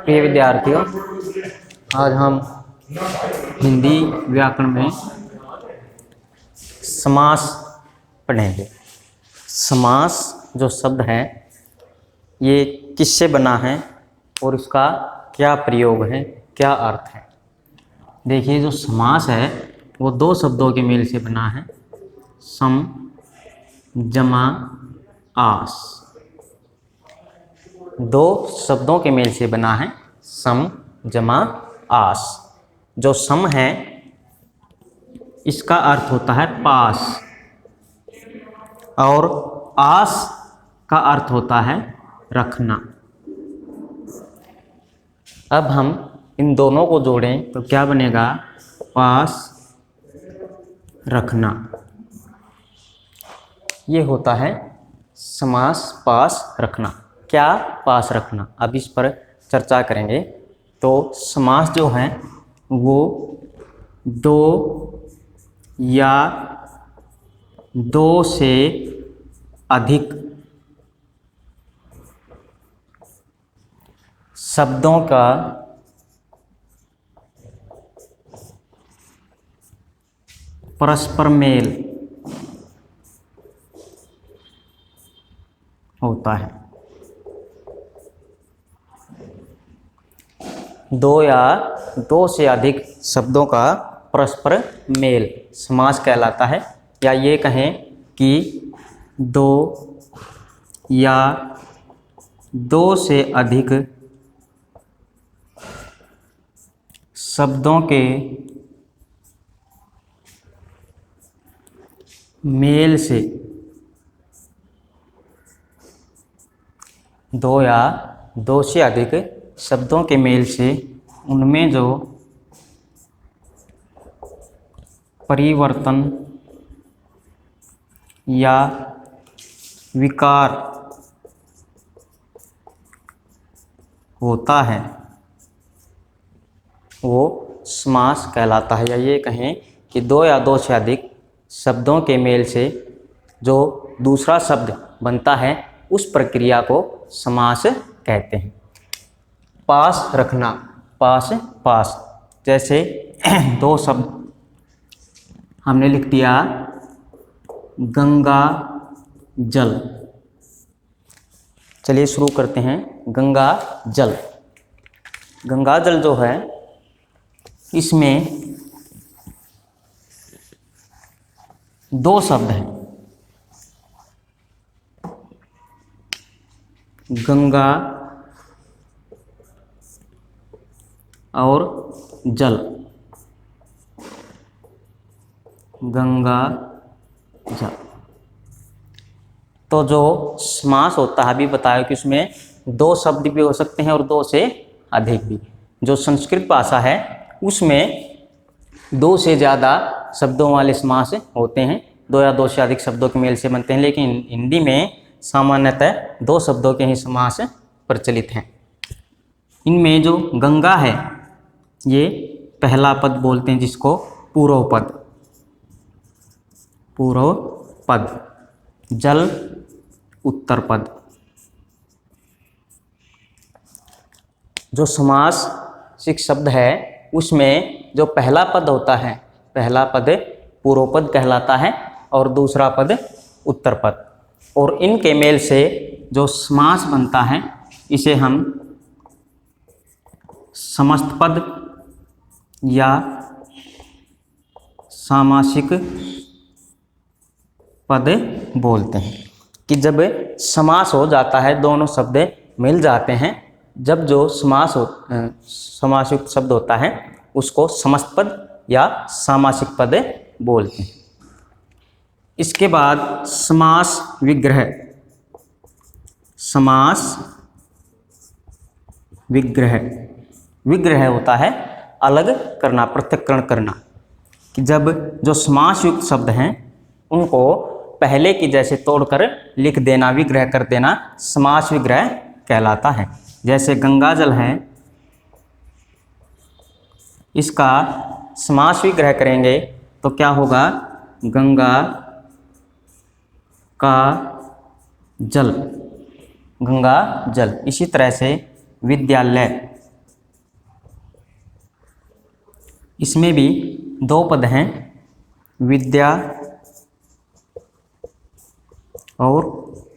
प्रिय विद्यार्थियों, आज हम हिंदी व्याकरण में समास पढ़ेंगे। समास जो शब्द है ये किससे बना है और इसका क्या प्रयोग है, क्या अर्थ है। देखिए, जो समास है वो दो शब्दों के मेल से बना है, सम जमा आस। दो शब्दों के मेल से बना है, सम जमा आस। जो सम है इसका अर्थ होता है पास और आस का अर्थ होता है रखना। अब हम इन दोनों को जोड़ें तो क्या बनेगा? पास रखना। ये होता है समास, पास रखना। क्या पास रखना, अब इस पर चर्चा करेंगे। तो समास जो है वो दो या दो से अधिक शब्दों का परस्पर मेल होता है। दो या दो से अधिक शब्दों का परस्पर मेल समास कहलाता है। या ये कहें कि दो या दो से अधिक शब्दों के मेल से, दो या दो से अधिक शब्दों के मेल से उनमें जो परिवर्तन या विकार होता है वो समास कहलाता है। या ये कहें कि दो या दो से अधिक शब्दों के मेल से जो दूसरा शब्द बनता है उस प्रक्रिया को समास कहते हैं। पास रखना, पास पास, जैसे दो शब्द हमने लिख दिया गंगा जल। चलिए शुरू करते हैं। गंगा जल, गंगा जल जो है इसमें दो शब्द हैं, गंगा और जल। गंगा जल। तो जो समास होता है, अभी बताया कि उसमें दो शब्द भी हो सकते हैं और दो से अधिक भी। जो संस्कृत भाषा है उसमें दो से ज़्यादा शब्दों वाले समास होते हैं, दो या दो से अधिक शब्दों के मेल से बनते हैं। लेकिन हिंदी में सामान्यतः दो शब्दों के ही समास प्रचलित हैं। इनमें जो गंगा है ये पहला पद बोलते हैं, जिसको पूर्व पद, पूर्व पद। जल उत्तर पद। जो समासिक शब्द है उसमें जो पहला पद होता है, पहला पद पूर्व पद कहलाता है और दूसरा पद उत्तर पद। और इनके मेल से जो समास बनता है इसे हम समस्त पद या सामासिक पद बोलते हैं। कि जब समास हो जाता है, दोनों शब्द मिल जाते हैं, जब जो समासिक शब्द होता है उसको समस्त पद या सामासिक पद बोलते हैं। इसके बाद समास विग्रह। समास विग्रह, विग्रह होता है अलग करना, पृथक्करण करना। कि जब जो समास युक्त शब्द हैं उनको पहले की जैसे तोड़कर लिख देना, विग्रह कर देना, समास विग्रह कहलाता है। जैसे गंगा जल है, इसका समास विग्रह करेंगे तो क्या होगा? गंगा का जल, गंगा जल। इसी तरह से विद्यालय, इसमें भी दो पद हैं, विद्या और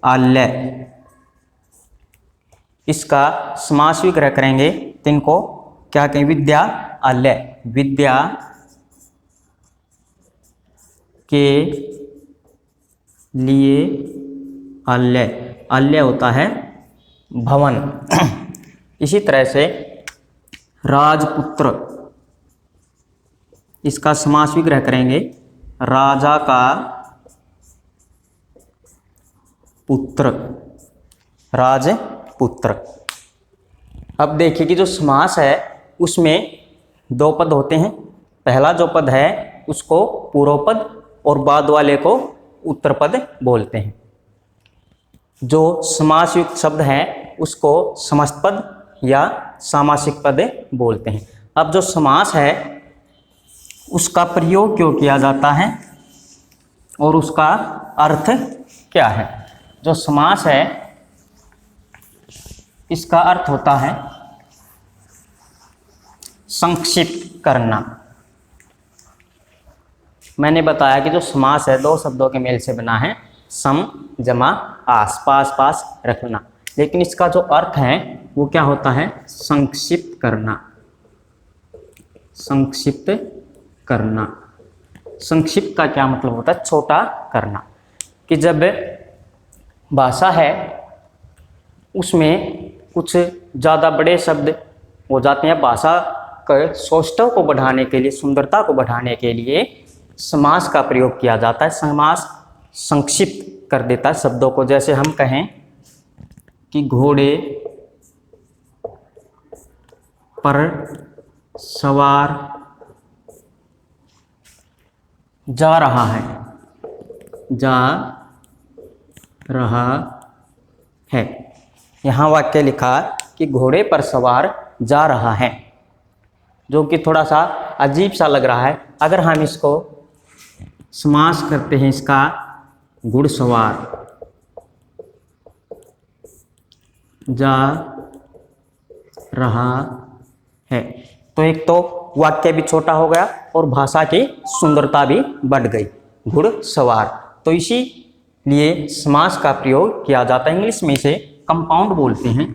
आल्य। इसका समास विग्रह करेंगे तो इनको क्या कहें, विद्या आल्य। विद्या के लिए आल्य, आल्य होता है भवन। इसी तरह से राजपुत्र, इसका समास विग्रह करेंगे, राजा का पुत्र, राजपुत्र। अब देखिए कि जो समास है उसमें दो पद होते हैं। पहला जो पद है उसको पूर्व पद और बाद वाले को उत्तर पद बोलते हैं। जो समास युक्त शब्द है उसको समस्त पद या सामासिक पद बोलते हैं। अब जो समास है उसका प्रयोग क्यों किया जाता है और उसका अर्थ क्या है। जो समास है इसका अर्थ होता है संक्षिप्त करना। मैंने बताया कि जो समास है दो शब्दों के मेल से बना है, सम जमा आस, पास पास रखना। लेकिन इसका जो अर्थ है वो क्या होता है, संक्षिप्त करना, संक्षिप्त करना। संक्षिप्त का क्या मतलब होता है, छोटा करना। कि जब भाषा है उसमें कुछ ज़्यादा बड़े शब्द हो जाते हैं, भाषा के सौष्ठव को बढ़ाने के लिए, सुंदरता को बढ़ाने के लिए समास का प्रयोग किया जाता है। समास संक्षिप्त कर देता है शब्दों को। जैसे हम कहें कि घोड़े पर सवार जा रहा है, जा रहा है। यहाँ वाक्य लिखा कि घोड़े पर सवार जा रहा है, जो कि थोड़ा सा अजीब सा लग रहा है। अगर हम इसको समास करते हैं, इसका घुड़सवार जा रहा है, तो एक तो वाक्य भी छोटा हो गया और भाषा की सुंदरता भी बढ़ गई, घुड़सवार। तो इसी लिए समास का प्रयोग किया जाता है। इंग्लिश में इसे कंपाउंड बोलते हैं।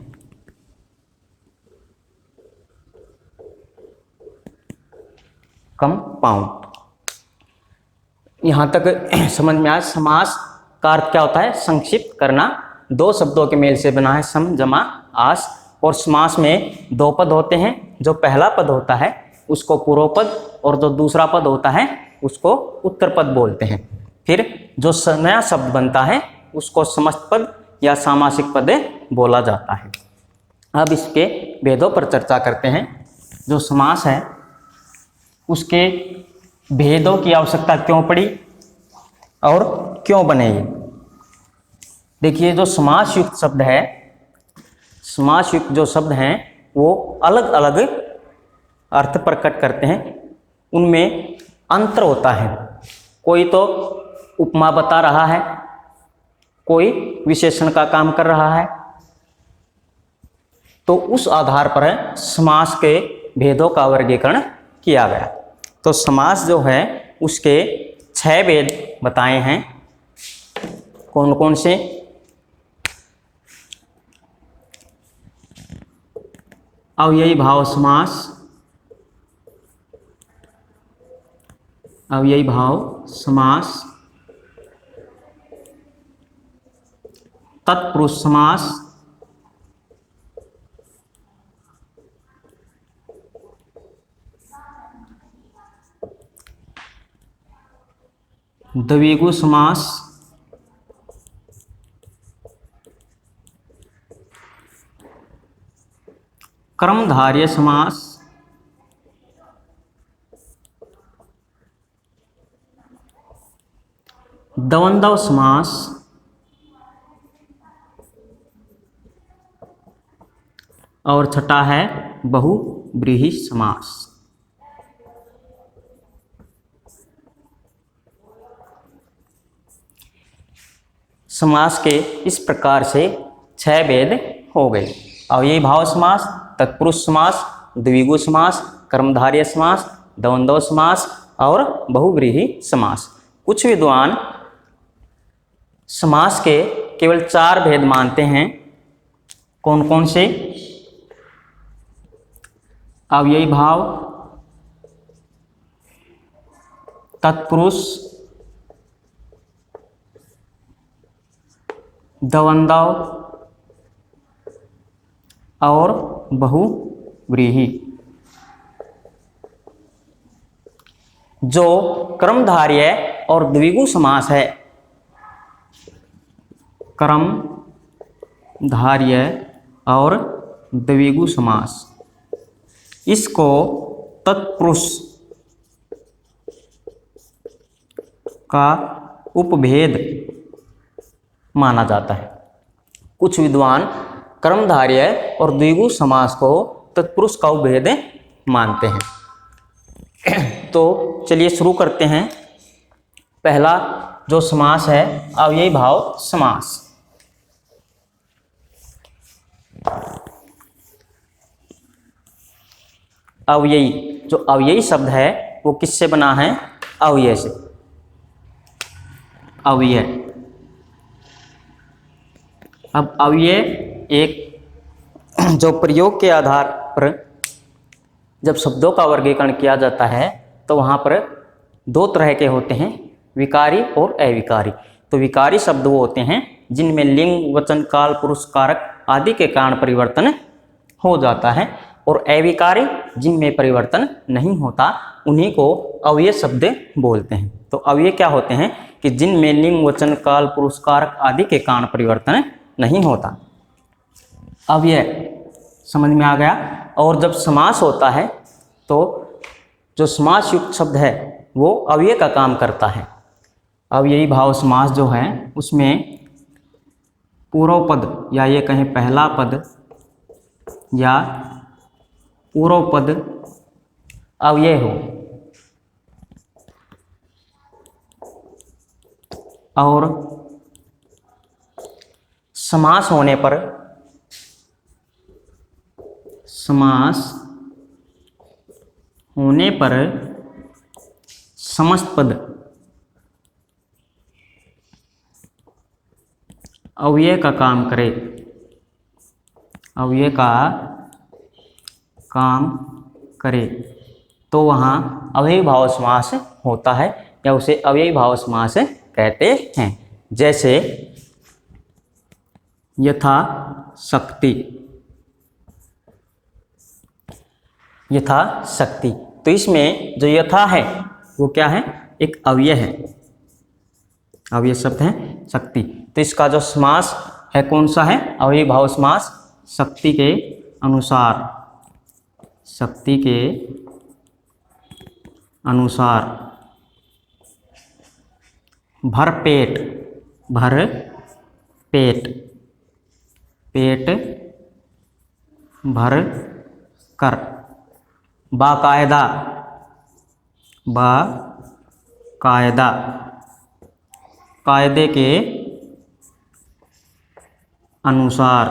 कंपाउंड। यहाँ तक समझ में आया। समास का अर्थ क्या होता है, संक्षिप्त करना। दो शब्दों के मेल से बना है, सम जमा आस। और समास में दो पद होते हैं। जो पहला पद होता है उसको पूर्व पद और जो दूसरा पद होता है उसको उत्तर पद बोलते हैं। फिर जो नया शब्द बनता है उसको समस्त पद या सामासिक पद बोला जाता है। अब इसके भेदों पर चर्चा करते हैं। जो समास है उसके भेदों की आवश्यकता क्यों पड़ी और क्यों बने ये। देखिए, जो समास युक्त शब्द है, समास युक्त जो शब्द हैं वो अलग अलग अर्थ प्रकट करते हैं। उनमें अंतर होता है। कोई तो उपमा बता रहा है, कोई विशेषण का काम कर रहा है। तो उस आधार पर समास के भेदों का वर्गीकरण किया गया। तो समास जो है उसके 6 भेद बताए हैं। कौन कौन से? अव्ययी भाव समास, अव्ययी भाव समास, तत्पुरुष समास, द्विगु समास, कर्मधारय समास, द्वंद्व समास, और छठा है बहुव्रीहि समास। समास के इस प्रकार से 6 भेद हो गए। अव्ययी भाव समास, तत्पुरुष समास, द्विगु समास, कर्मधारय समास, द्वंद्व समास और बहुव्रीहि समास। कुछ विद्वान समास के केवल 4 भेद मानते हैं। कौन कौन से? अव्ययी भाव, तत्पुरुष, द्वंद्व और बहुव्रीहि। जो क्रमधार्य और द्विगु समास है, क्रमधार्य और द्विगु समास, इसको तत्पुरुष का उपभेद माना जाता है। कुछ विद्वान क्रमधार्य और द्विगु समास को तत्पुरुष का उपभेद मानते हैं। तो चलिए शुरू करते हैं। पहला जो समास है अव्ययी भाव समास। अव्ययी, जो अव्ययी शब्द है वो किससे बना है? अव्यय से। अव्यय। अब अव्यय एक जो प्रयोग के आधार पर जब शब्दों का वर्गीकरण किया जाता है तो वहाँ पर 2 तरह के होते हैं, विकारी और अविकारी। तो विकारी शब्द वो होते हैं जिनमें लिंग, वचन, काल, पुरुष, कारक आदि के कारण परिवर्तन हो जाता है, और अविकारी जिनमें परिवर्तन नहीं होता उन्हीं को अव्यय शब्द बोलते हैं। तो अव्यय क्या होते हैं कि जिनमें लिंग, वचन, काल, पुरुष, कारक आदि के कारण परिवर्तन नहीं होता। अव्यय समझ में आ गया। और जब समास होता है तो जो समास युक्त शब्द है वो अव्यय का काम करता है। अव्ययी भाव समास जो है उसमें पूर्व पद या ये कहें पहला पद या पूर्व पद अव्यय हो और समास होने पर समस्त पद अव्यय का काम करे, अव्यय का काम करे, तो वहाँ अव्ययी भाव समास होता है या उसे अव्ययी भाव समास कहते हैं। जैसे यथा शक्ति, यथा शक्ति। तो इसमें जो यथा है वो क्या है? एक अव्यय है, अव्यय शब्द है शक्ति। तो इसका जो समास है कौन सा है? अव्ययी भाव समास। शक्ति के अनुसार, शक्ति के अनुसार। भर पेट, भर पेट, पेट भर कर। बाकायदा, बाकायदा, कायदे के अनुसार।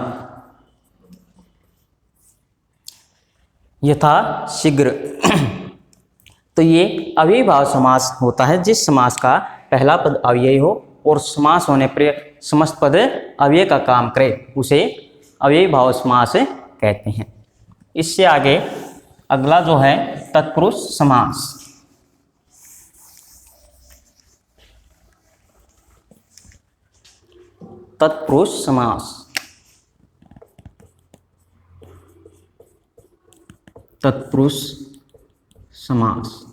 यथा शीघ्र। तो ये अव्ययी भाव समास होता है जिस समास का पहला पद अव्ययी हो और समास होने पर समस्त पद अव्यय का काम करे, उसे अव्ययी भाव समास कहते हैं। इससे आगे अगला जो है तत्पुरुष समास। तत्पुरुष समास। तत्पुरुष समास।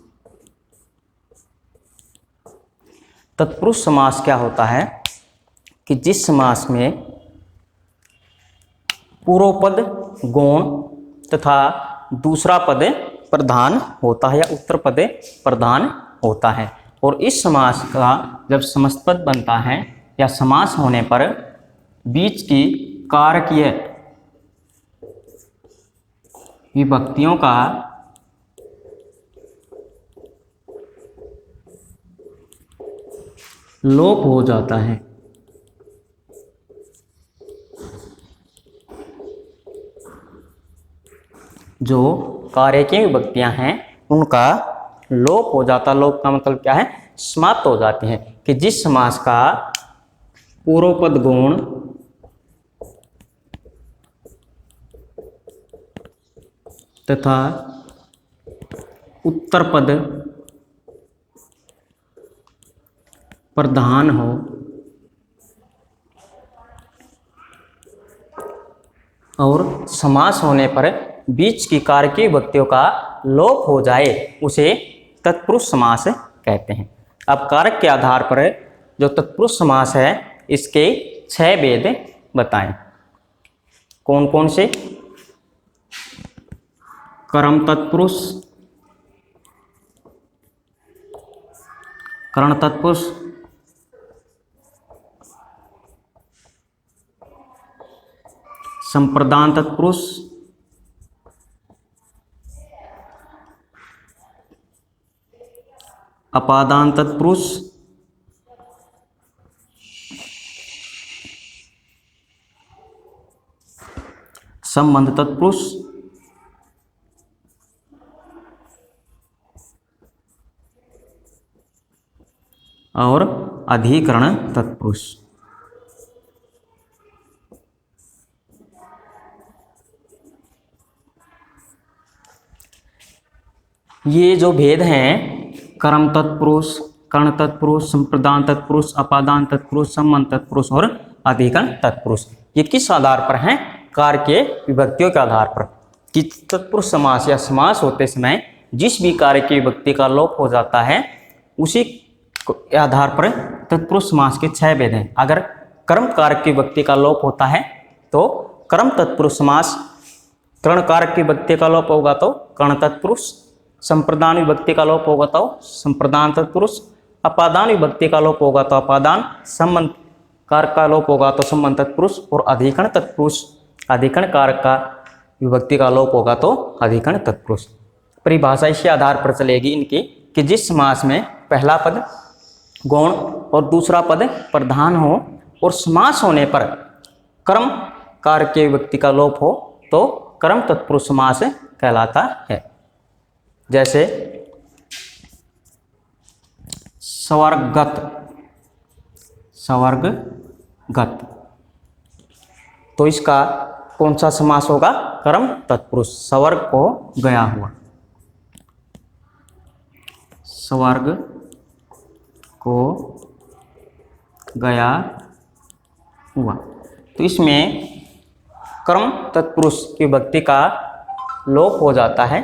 तत्पुरुष समास क्या होता है कि जिस समास में पूर्व पद गौण तथा दूसरा पद प्रधान होता है या उत्तर पद प्रधान होता है, और इस समास का जब समस्त पद बनता है या समास होने पर बीच की कारकीय विभक्तियों का लोप हो जाता है। जो कार्य की विभक्तियां हैं उनका लोप हो जाता। लोप का मतलब क्या है? समाप्त हो जाती हैं। कि जिस समास का पूर्व पद गुण तथा उत्तर पद प्रधान हो और समास होने पर बीच की कारकीय विभक्तियों का लोप हो जाए उसे तत्पुरुष समास कहते हैं। अब कारक के आधार पर जो तत्पुरुष समास है इसके 6 भेद बताएं। कौन कौन से? कर्म तत्पुरुष, कर्ण तत्पुरुष, संप्रदान तत्पुरुष, अपादान तत्पुरुष, संबंध तत्पुरुष और अधिकरण तत्पुरुष। ये जो भेद हैं कर्म तत्पुरुष, कर्ण तत्पुरुष, संप्रदान तत्पुरुष, अपादान तत्पुरुष, संबंध तत्पुरुष और अधिकरण तत्पुरुष, ये किस आधार पर हैं? कार के विभक्तियों के आधार पर। कि तत्पुरुष समास या समास होते समय जिस भी कार्य की विभक्ति का लोप हो जाता है उसी के आधार पर तत्पुरुष समास के 6 भेद हैं। अगर कर्म कारक की विभक्ति का लोप होता है तो कर्म तत्पुरुष समास, कर्ण कारक की विभक्ति का लोप होगा तो कर्ण तत्पुरुष, संप्रदान विभक्ति का लोप होगा तो संप्रदान तत्पुरुष, अपादान विभक्ति का लोप होगा तो अपादान, संबंध कारक का लोप होगा तो संबंध तत्पुरुष और अधिकरण तत्पुरुष, अधिकरण कारक का विभक्ति का लोप होगा तो अधिकरण तत्पुरुष। परिभाषा इसी आधार पर चलेगी इनकी कि जिस समास में पहला पद गौण और दूसरा पद प्रधान हो और समास होने पर कर्म कारक के विभक्ति का लोप हो तो कर्म तत्पुरुष समास कहलाता है। जैसे स्वर्गत, स्वर्गगत, तो इसका कौन सा समास होगा? कर्म तत्पुरुष, स्वर्ग को गया हुआ, स्वर्ग को गया हुआ। तो इसमें कर्म तत्पुरुष की विभक्ति का लोप हो जाता है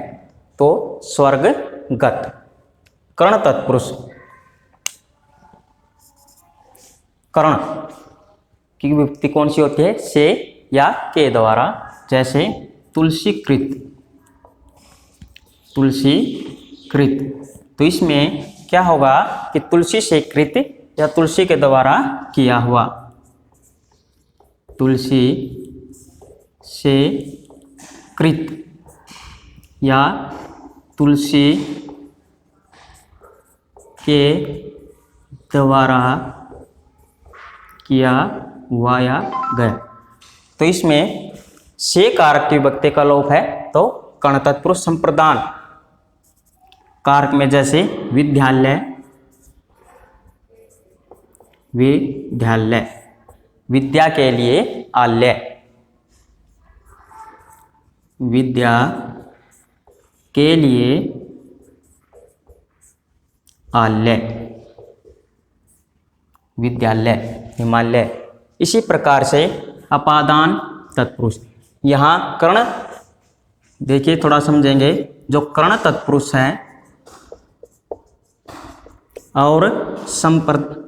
तो स्वर्गगत। कर्ण तत्पुरुष, कर्ण की विभक्ति कौन सी होती है? से या के द्वारा। जैसे तुलसीकृत, तुलसीकृत, तो इसमें क्या होगा कि तुलसी से कृत या तुलसी के द्वारा किया हुआ, तुलसी से कृत या तुलसी के द्वारा किया हुआ या गया। तो इसमें से कारक की विभक्ति का लोप है तो कर्ण तत्पुरुष संप्रदान कारक में जैसे विद्यालय, विद्यालय, विद्या के लिए आलय, विद्या के लिए आलय, विद्यालय, हिमालय। इसी प्रकार से अपादान तत्पुरुष, यहाँ कर्ण देखिए थोड़ा समझेंगे। जो कर्ण तत्पुरुष है और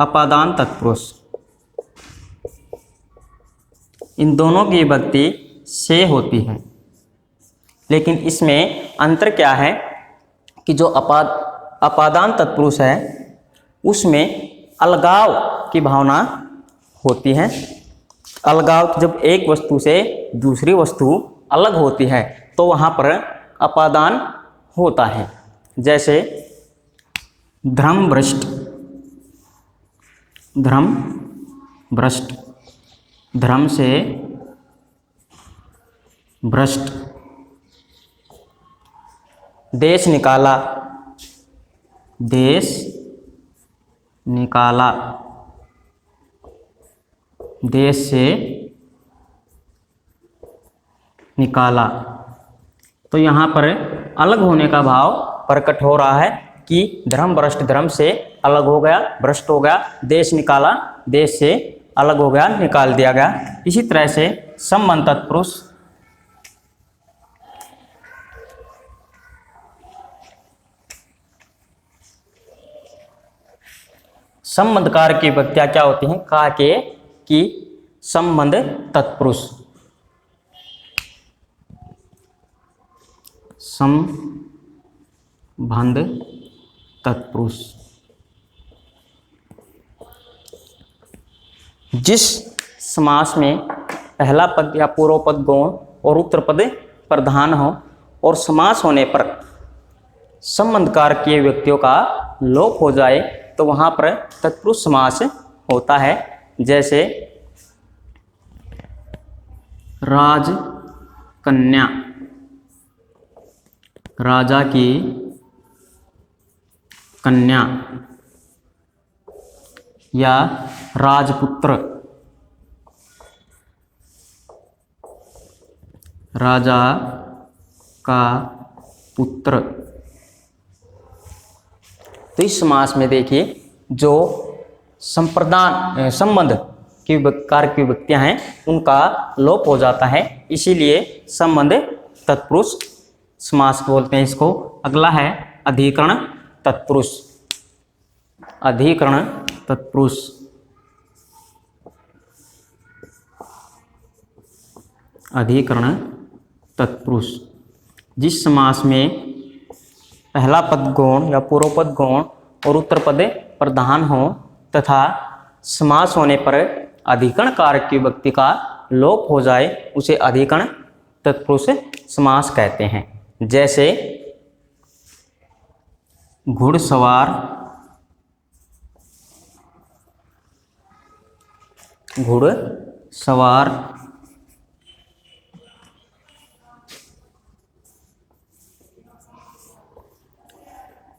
अपादान तत्पुरुष, इन दोनों की विभक्ति से होती है। लेकिन इसमें अंतर क्या है कि जो अपादान तत्पुरुष है उसमें अलगाव की भावना होती है। अलगाव, जब एक वस्तु से दूसरी वस्तु अलग होती है तो वहाँ पर अपादान होता है। जैसे धर्म भ्रष्ट, धर्म भ्रष्ट, धर्म से भ्रष्ट, देश निकाला, देश निकाला, देश से निकाला। तो यहाँ पर अलग होने का भाव प्रकट हो रहा है कि धर्म भ्रष्ट धर्म से अलग हो गया, भ्रष्ट हो गया, देश निकाला, देश से अलग हो गया, निकाल दिया गया। इसी तरह से संबंध तत्पुरुष संबंध कारक की विभक्तियां क्या होती हैं? कहा के कि संबंध तत्पुरुष, संबंध तत्पुरुष जिस समास में पहला पद या पूर्व पद गौण और उत्तर पद प्रधान हो और समास होने पर संबंध कारक के व्यक्तियों का लोप हो जाए तो वहां पर तत्पुरुष समास होता है। जैसे राजकन्या, राजा की कन्या, या राजपुत्र, राजा का पुत्र। तो इस समास में देखिए जो संप्रदान संबंध की कारक विभक्तियां हैं उनका लोप हो जाता है, इसीलिए संबंध तत्पुरुष समास बोलते हैं इसको। अगला है अधिकरण तत्पुरुष, अधिकरण तत्पुरुष, अधिकरण तत्पुरुष जिस समास में पहला पद गौण या पूर्व पद गौण और उत्तर पद प्रधान हो तथा समास होने पर अधिकरण कारक की विभक्ति का लोप हो जाए उसे अधिकरण तत्पुरुष समास कहते हैं। जैसे घुड़सवार, घुड़सवार,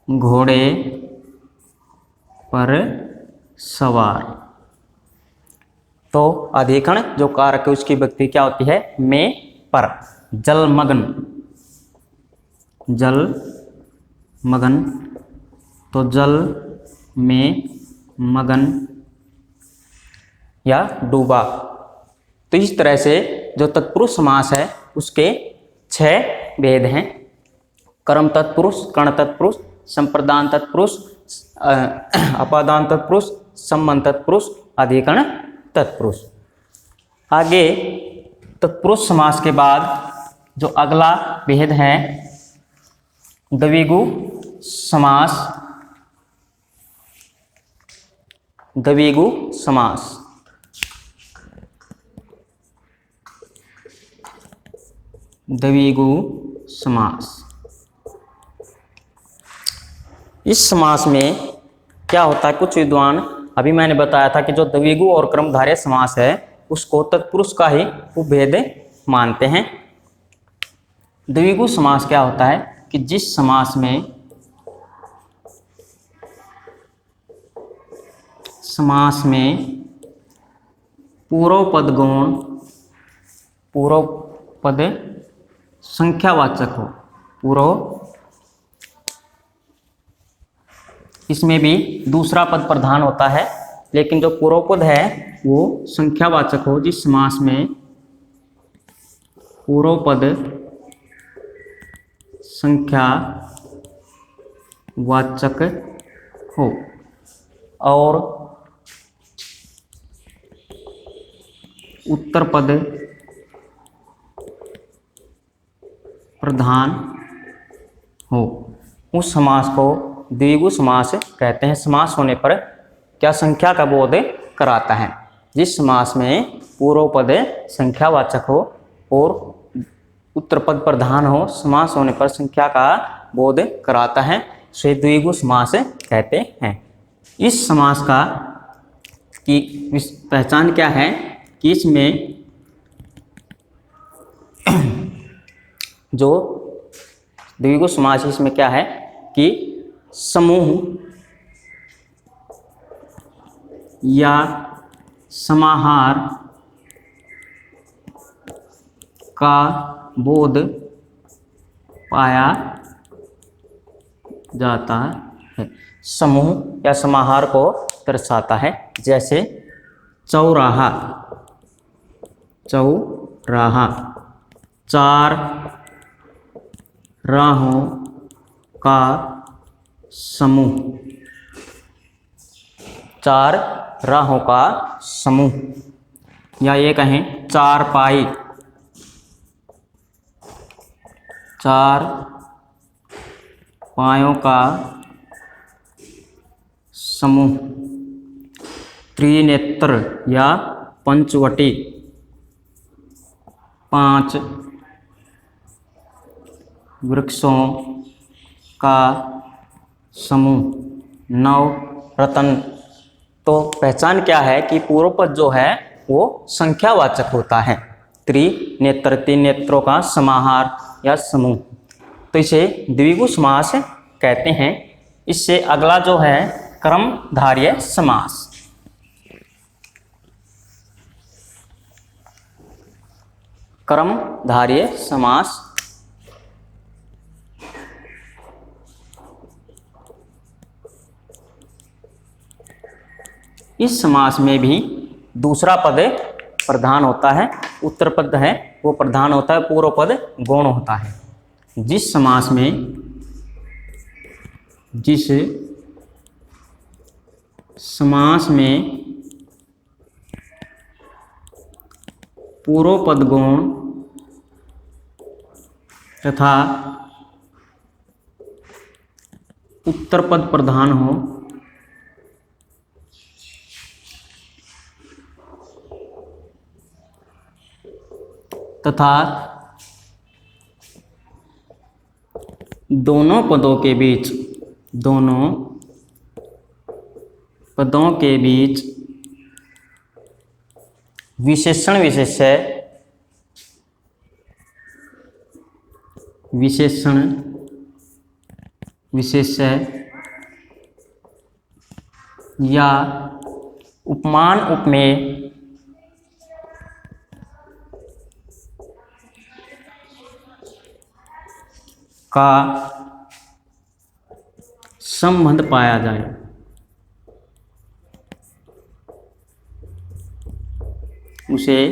घोड़े पर सवार। तो अधिकरण जो कारक है उसकी विभक्ति क्या होती है? में, पर। जलमग्न, जलमग्न, तो जल में मगन या डूबा। तो इस तरह से जो तत्पुरुष समास है उसके 6 भेद हैं। कर्म तत्पुरुष, कर्ण तत्पुरुष, संप्रदान तत्पुरुष, अपादान तत्पुरुष, संबंध तत्पुरुष, अधिकरण तत्पुरुष। आगे तत्पुरुष समास के बाद जो अगला भेद है द्विगु समास, द्विगु समास। द्विगु समास, इस समास में क्या होता है? कुछ विद्वान, अभी मैंने बताया था कि जो द्विगु और कर्मधारय समास है उसको तत्पुरुष का ही उपभेद मानते हैं। द्विगु समास क्या होता है कि जिस समास में पूर्व पद गौण, पूर्व पद संख्यावाचक हो, पूर्व, इसमें भी दूसरा पद प्रधान होता है लेकिन जो पूर्व पद है वो संख्यावाचक हो। जिस समास में पूर्व पद संख्यावाचक हो और उत्तर पद प्रधान हो, उस समास को द्विगु समास कहते हैं। समास होने पर क्या संख्या का बोध कराता है? जिस समास में पूर्व पद संख्यावाचक हो और उत्तर पद प्रधान हो, समास होने पर संख्या का बोध कराता है, उसे द्विगु समास कहते हैं। इस समास का की पहचान क्या है कि इसमें जो द्विगु समास इसमें क्या है कि समूह या समाहार का बोध पाया जाता है। समूह या समाहार को दर्शाता है, जैसे चौराहा, चौराहा, चार राहों का समूह, चार राहों का समूह। या ये कहें चारपाई, चार पायों का समूह। त्रिनेत्र या पंचवटी, पांच वृक्षों का समूह। नव रतन। तो पहचान क्या है कि पूर्व पद जो है वो संख्यावाचक होता है। त्रिनेत्र, तीन नेत्रों का समाहार या समूह, तो इसे द्विगु समास कहते हैं। इससे अगला जो है क्रमधारय समास। क्रमधारय समास इस समास में भी दूसरा पद प्रधान होता है, उत्तर पद है वो प्रधान होता है, पूर्व पद गौण होता है। जिस समास में पूर्व पद गौण तथा उत्तर पद प्रधान हो तथा दोनों पदों के बीच विशेषण विशेष्य या उपमान उपमेय का संबंध पाया जाए, उसे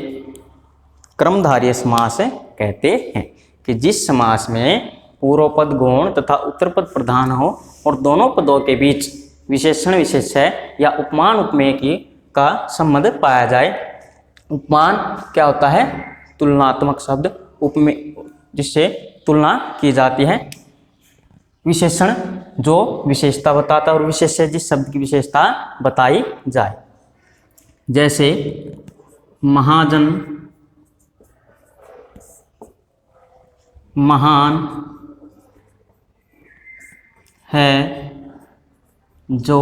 क्रमधारय समास कहते हैं। कि जिस समास में पूर्व पद गौण तथा उत्तर पद प्रधान हो और दोनों पदों के बीच विशेषण विशेष्य या उपमान उपमेय का संबंध पाया जाए। उपमान क्या होता है? तुलनात्मक शब्द, उपमेय जिससे तुलना की जाती है। विशेषण जो विशेषता बताता है और विशेष्य जिस शब्द की विशेषता बताई जाए। जैसे महाजन, महान है जो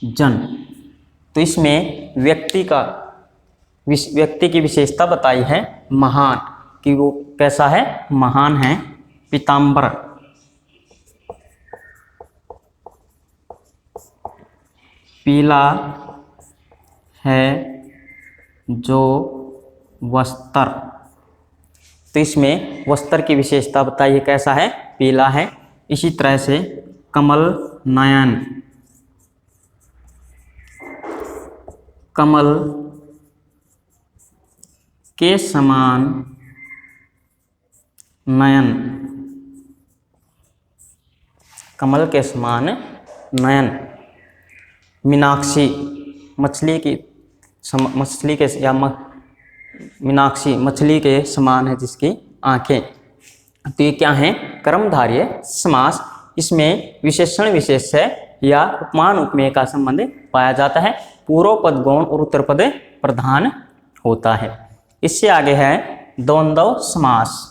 जन। तो इसमें व्यक्ति की विशेषता बताई है महान, कि वो कैसा है? महान है। पीताम्बर, पीला है जो वस्त्र। तो इसमें वस्त्र की विशेषता बताइए कैसा है? पीला है। इसी तरह से कमल नयन, कमल के समान नयन, कमल के समान नयन। मीनाक्षी, मछली के या मीनाक्षी मछली के समान है जिसकी आंखें। तो ये क्या है? कर्मधारय समास। इसमें विशेषण विशेष्य या उपमान उपमेय का संबंध पाया जाता है। पूर्व पद गौण और उत्तर पद प्रधान होता है। इससे आगे है द्वंद्व समास।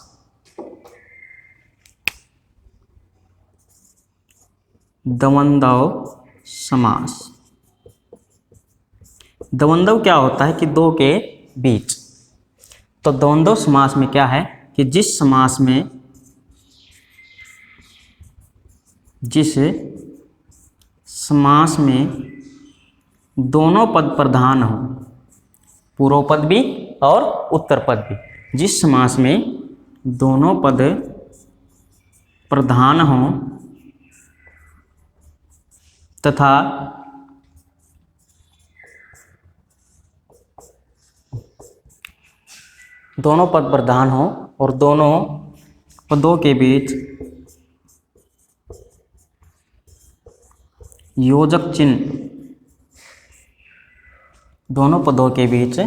द्वंद्व समास। द्वंद्व क्या होता है? कि दो के बीच। तो द्वंद्व समास में क्या है? कि जिस समास में जिस समास में दोनों पद प्रधान हो, पूर्व पद भी और उत्तर पद भी, जिस समास में दोनों पद प्रधान हो तथा दोनों पद प्रधान हो और दोनों पदों के बीच योजक चिन्ह, दोनों पदों के बीच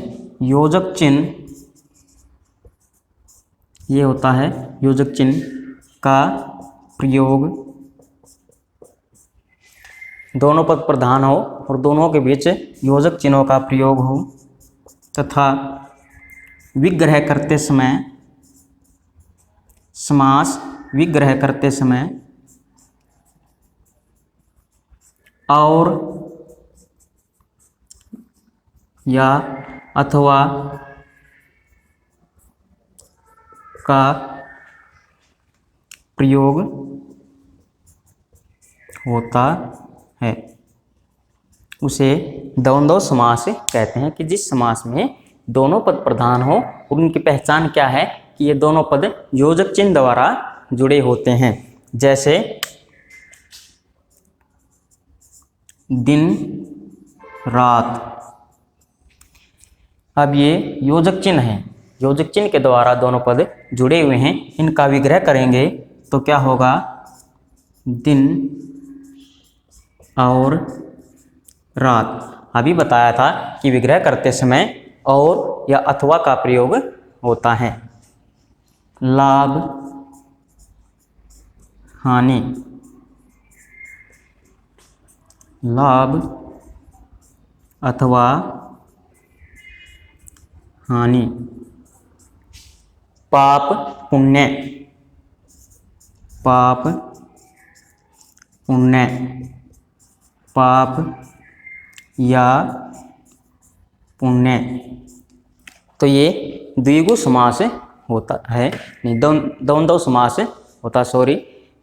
योजक चिन्ह, ये होता है योजक चिन्ह का प्रयोग, दोनों पद प्रधान हो और दोनों के बीच योजक चिन्हों का प्रयोग हो तथा विग्रह करते समय, समास विग्रह करते समय और या अथवा का प्रयोग होता है, उसे द्वंद्व समास कहते हैं। कि जिस समास में दोनों पद प्रधान हो और उनकी पहचान क्या है कि ये दोनों पद योजक चिन्ह द्वारा जुड़े होते हैं। जैसे दिन रात, अब ये योजक चिन्ह हैं, योजक चिन्ह के द्वारा दोनों पद जुड़े हुए हैं, इनका विग्रह करेंगे तो क्या होगा, दिन और रात। अभी बताया था कि विग्रह करते समय और या अथवा का प्रयोग होता है। लाभ हानि, लाभ अथवा हानि, पाप पुण्य, पाप पुण्य, पाप या पुण्य। तो ये द्विगु समास होता है, नहीं द्वंद्व समास होता, सॉरी।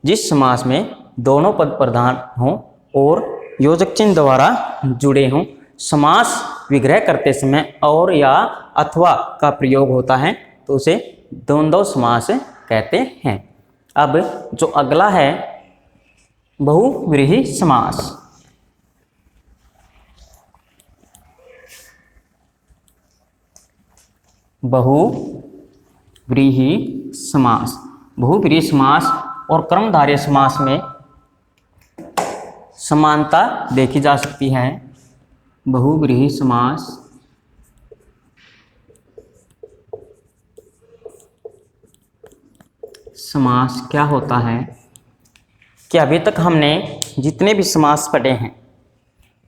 जिस समास में दोनों पद प्रधान हों और योजक चिन्ह द्वारा जुड़े हों, समास विग्रह करते समय और या अथवा का प्रयोग होता है तो उसे द्वंद्व समास कहते हैं। अब जो अगला है बहुव्रीहि समास। बहुव्रीहि समास, बहुव्रीहि समास और कर्मधारय समास में समानता देखी जा सकती है। बहुव्रीहि समास समास क्या होता है कि अभी तक हमने जितने भी समास पढ़े हैं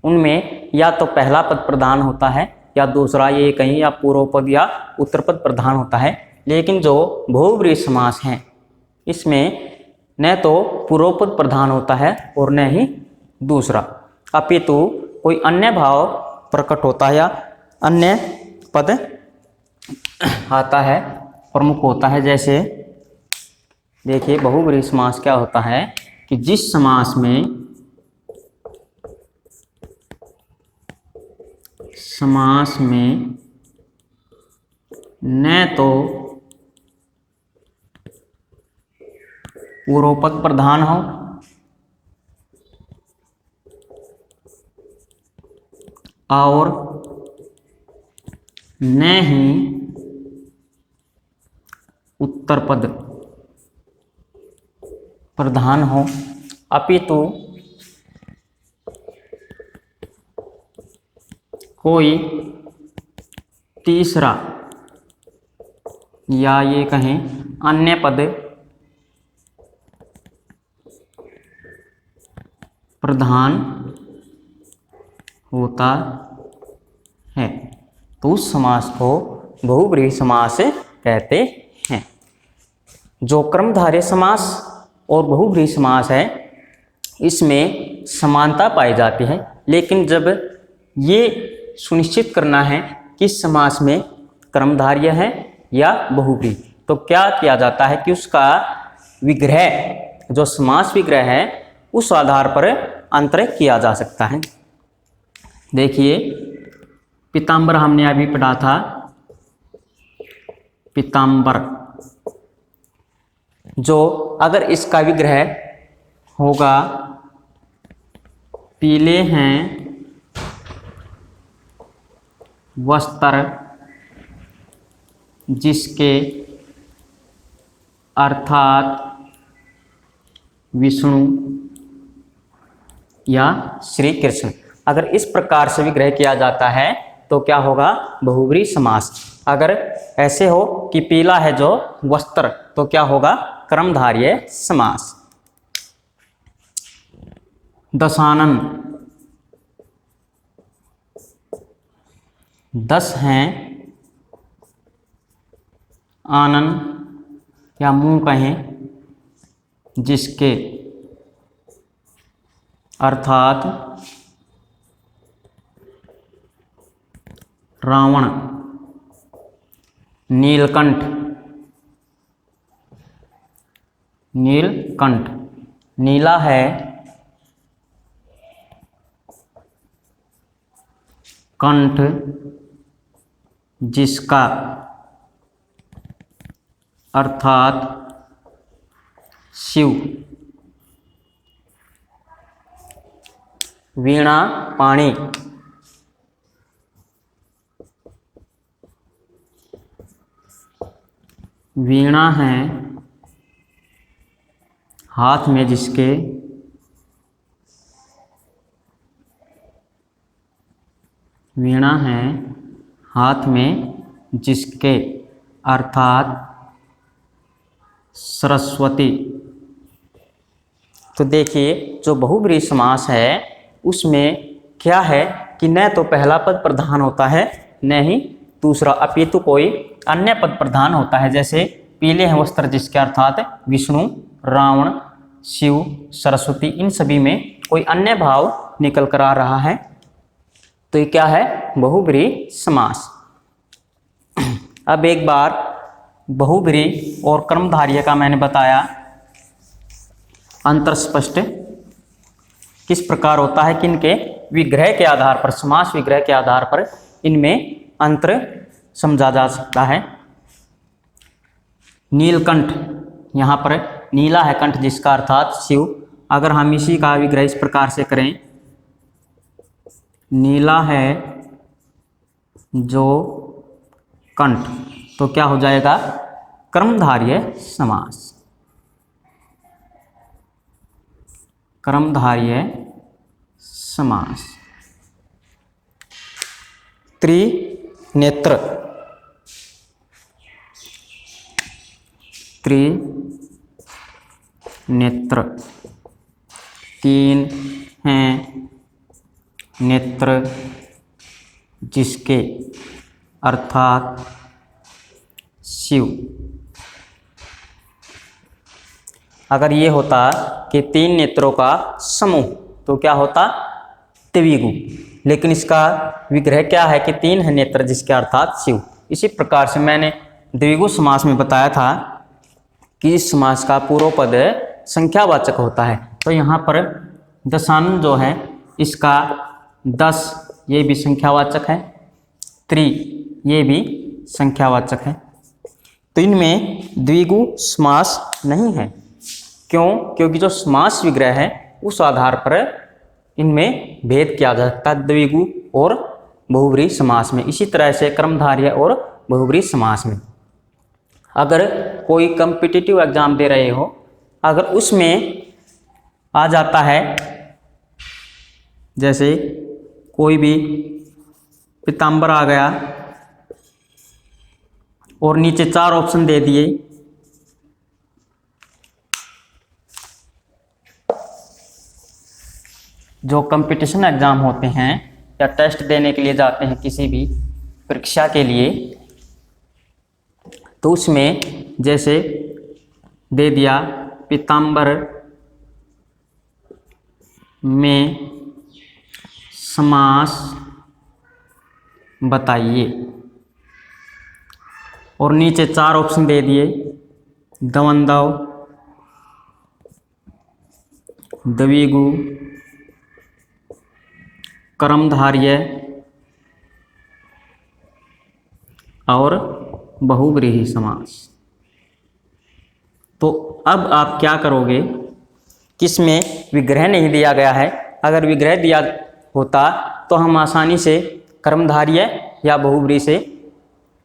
उनमें या तो पहला पद प्रधान होता है या दूसरा, ये कहीं या पूर्व पद या उत्तर पद प्रधान होता है। लेकिन जो बहुव्रीहि समास हैं इसमें न तो पूर्व पद प्रधान होता है और न ही दूसरा, अपितु कोई अन्य भाव प्रकट होता है या अन्य पद आता है, प्रमुख होता है। जैसे देखिए बहुव्रीहि समास क्या होता है कि जिस समास में न तो पूर्व पद प्रधान हो और न ही उत्तर पद प्रधान हो, अपितु कोई तीसरा या ये कहें अन्य पद प्रधान होता है तो उस समास को बहुव्रीहि समास कहते हैं। जो क्रमधारय समास और बहुव्रीहि समास है इसमें समानता पाई जाती है, लेकिन जब ये सुनिश्चित करना है कि समास में क्रमधारय है या बहुव्रीहि, तो क्या किया जाता है कि उसका विग्रह, जो समास विग्रह है उस आधार पर अंतर किया जा सकता है। देखिए पीताम्बर हमने अभी पढ़ा था, पीताम्बर जो अगर इसका विग्रह होगा पीले हैं वस्त्र जिसके अर्थात विष्णु या श्री कृष्ण, अगर इस प्रकार से विग्रह किया जाता है तो क्या होगा, बहुब्रीहि समास। अगर ऐसे हो कि पीला है जो वस्त्र तो क्या होगा, कर्मधारय समास। दशानन, 10 हैं आनन या मुंह कहें जिसके अर्थात रावण, नीलकंठ, नीलकंठ नीला है कंठ जिसका अर्थात शिव, वीणा पाणी, वीणा है हाथ में जिसके वीणा है हाथ में जिसके अर्थात सरस्वती। तो देखिए जो बहुब्रीहि समास है उसमें क्या है कि न तो पहला पद प्रधान होता है न ही दूसरा, अपितु कोई अन्य पद प्रधान होता है। जैसे पीले हैं वस्त्र जिसके अर्थात विष्णु, रावण, शिव, सरस्वती, इन सभी में कोई अन्य भाव निकल कर आ रहा है तो ये क्या है, बहुब्रीहि समास। अब एक बार बहुब्रीहि और कर्मधारय का मैंने बताया अंतर स्पष्ट किस प्रकार होता है कि इनके विग्रह के आधार पर, समास विग्रह के आधार पर इनमें अंतर समझा जा सकता है। नीलकंठ, यहाँ पर नीला है कंठ जिसका अर्थात शिव, अगर हम इसी का विग्रह इस प्रकार से करें, नीला है जो कंठ, तो क्या हो जाएगा, कर्मधारय समास। कर्मधारय समास। त्रिनेत्र, त्रिनेत्र 3 हैं नेत्र जिसके अर्थात शिव। अगर ये होता कि 3 नेत्रों का समूह तो क्या होता, द्विगु, लेकिन इसका विग्रह क्या है कि 3 है नेत्र जिसके अर्थात शिव। इसी प्रकार से मैंने द्विगु समास में बताया था कि इस समास का पूर्व पद संख्यावाचक होता है। तो यहाँ पर दशानन जो है इसका 10 ये भी संख्यावाचक है, त्रि ये भी संख्यावाचक है, तो इनमें द्विगु समास नहीं है। क्यों? क्योंकि जो समास विग्रह है उस आधार पर इनमें भेद किया जा सकता है द्विगु और बहुब्रीहि समास में। इसी तरह से कर्मधारय और बहुब्रीहि समास में अगर कोई कॉम्पिटिटिव एग्जाम दे रहे हो, अगर उसमें आ जाता है जैसे कोई भी पीताम्बर आ गया और नीचे 4 ऑप्शन दे दिए, जो कंपटीशन एग्ज़ाम होते हैं या टेस्ट देने के लिए जाते हैं किसी भी परीक्षा के लिए, तो उसमें जैसे दे दिया पीताम्बर में समास बताइए और नीचे 4 ऑप्शन दे दिए, दवंदव, द्विगु कर्मधारय और बहुव्रीहि समास। तो अब आप क्या करोगे, किसमें विग्रह नहीं दिया गया है, अगर विग्रह दिया होता तो हम आसानी से कर्मधारय या बहुव्रीहि से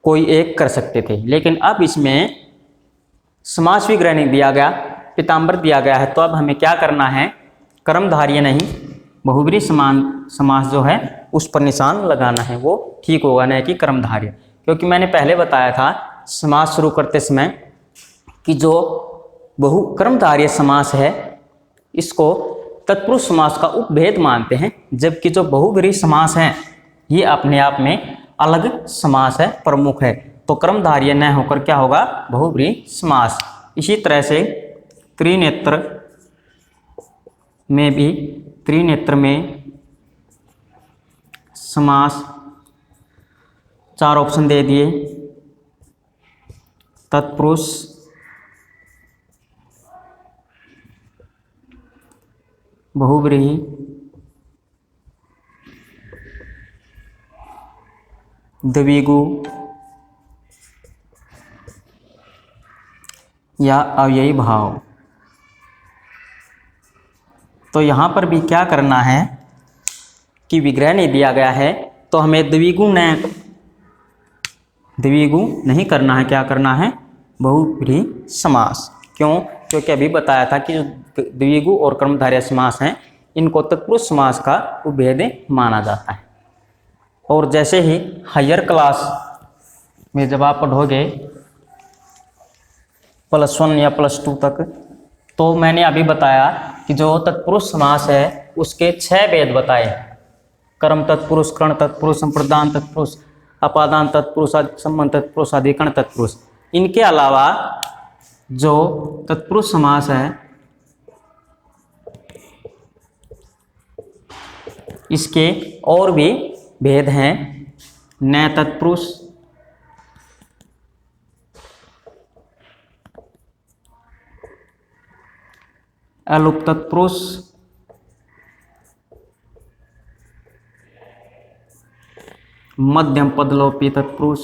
कोई एक कर सकते थे, लेकिन अब इसमें समास विग्रह नहीं दिया गया, पीताम्बर दिया गया है। तो अब हमें क्या करना है, कर्मधारय नहीं बहुव्रीहि समास जो है उस पर निशान लगाना है, वो ठीक होगा, नहीं कि कर्मधारय। क्योंकि मैंने पहले बताया था समास शुरू करते समय कि जो कर्मधारय समास है इसको तत्पुरुष समास का उपभेद मानते हैं, जबकि जो बहुव्रीहि समास है ये अपने आप में अलग समास है, प्रमुख है। तो कर्मधारय न होकर क्या होगा, बहुव्रीहि समास। इसी तरह से त्रिनेत्र में समास 4 ऑप्शन दे दिए, तत्पुरुष, बहुव्रीहि, द्विगु या अव्ययी भाव। तो यहाँ पर भी क्या करना है कि विग्रह नहीं दिया गया है तो हमें द्विगु नहीं करना है, क्या करना है, बहुव्रीहि समास। क्यों, क्योंकि अभी बताया था कि जो द्विगु और कर्मधारय समास हैं इनको तत्पुरुष समास का उपभेद माना जाता है। और जैसे ही हायर क्लास में जब आप पढ़ोगे +1 या +2 तक, तो मैंने अभी बताया कि जो तत्पुरुष समास है उसके 6 भेद बताए, कर्म तत्पुरुष, कर्ण तत्पुरुष, संप्रदान तत्पुरुष, अपादान तत्पुरुष, संबंध तत्पुरुष, अधिकरण तत्पुरुष। इनके अलावा जो तत्पुरुष समास है इसके और भी भेद हैं, न तत्पुरुष, अलुप तत्पुरुष, मध्यम पदलोपी तत्पुरुष,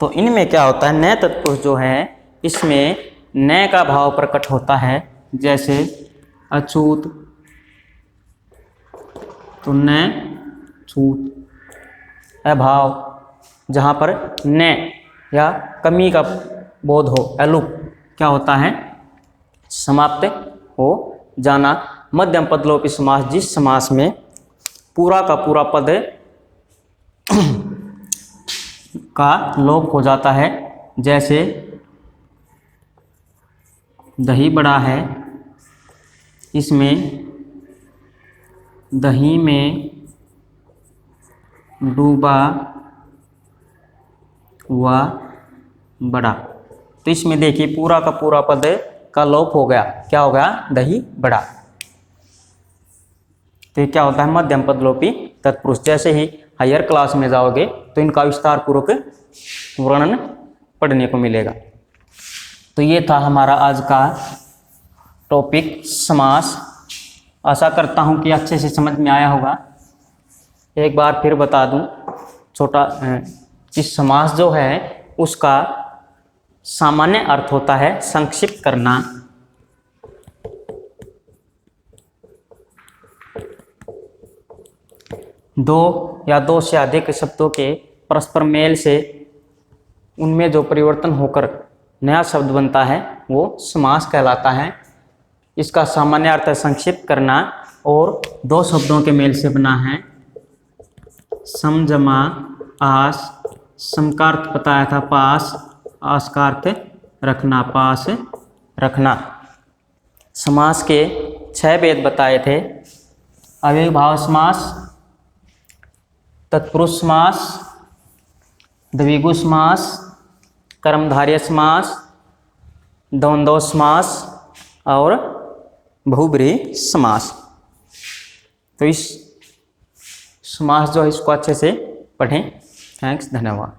तो इनमें क्या होता है, न तत्पुरुष जो है इसमें न का भाव प्रकट होता है, जैसे अछूत, तो न छूत, अभाव जहाँ पर न या कमी का बोध हो, अलुप क्या होता है, समाप्त हो जाना। मध्यम पदलोपी समास, जिस समास में पूरा का पूरा पद का लोप हो जाता है, जैसे दही बड़ा है, इसमें दही में डूबा हुआ बड़ा। तो इसमें देखिए पूरा का पूरा पद का लोप हो गया, क्या हो गया, दही बड़ा। तो ये क्या होता है, मध्यम पदलोपी तत्पुरुष। जैसे ही हायर क्लास में जाओगे तो इनका विस्तार पूर्वक वर्णन पढ़ने को मिलेगा। तो ये था हमारा आज का टॉपिक समास। आशा करता हूँ कि अच्छे से समझ में आया होगा। एक बार फिर बता दूँ, इस समास जो है उसका सामान्य अर्थ होता है संक्षिप्त करना, दो या दो से अधिक शब्दों के परस्पर मेल से उनमें जो परिवर्तन होकर नया शब्द बनता है वो समास कहलाता है। इसका सामान्य अर्थ है संक्षिप्त करना और दो शब्दों के मेल से बना है। सम जमा आस, सम का अर्थ बताया था पास, आस का अर्थ रखना, पास रखना। समास के 6 भेद बताए थे। अव्ययी भाव समास, तत्पुरुष समास, द्विगु समास, कर्मधारय समास, द्वंद्व समास और बहुब्रीहि समास। तो इस समास जो है इसको अच्छे से पढ़ें। थैंक्स, धन्यवाद।